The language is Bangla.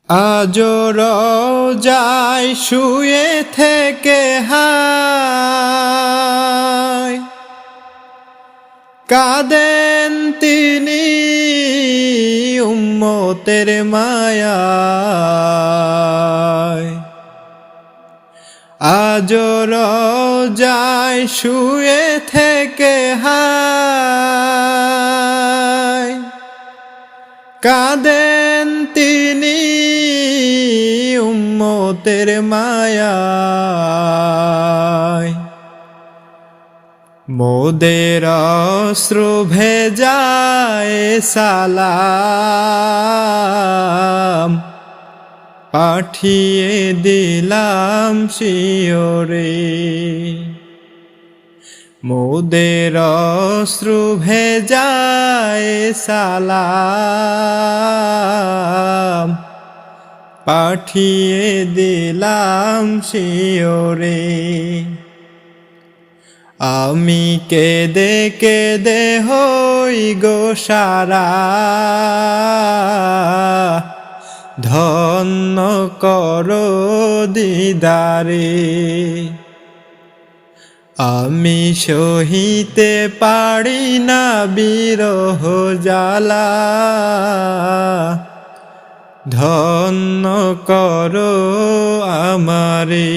আজো রোজায় শুয়ে থেকে হায় কাঁদেন তিনি উম্মতের মায়ায়। আজো রোজায় শুয়ে থেকে হায় কাঁদেন তিনি উম্মতের মায়ায়। মোদের অশ্রু ভেজায় সালাম পাঠিয়ে দিলাম শিয়রে। মোদের অশ্রু ভেজায় সালাম পাঠিয়ে দিলাম শিয়রে। আমি কেঁদে কেঁদে হই গো সারা ধন্য করো দিদারে। আমি সহিতে পারি না বিরহ জ্বালা ধন্য করো আমারে।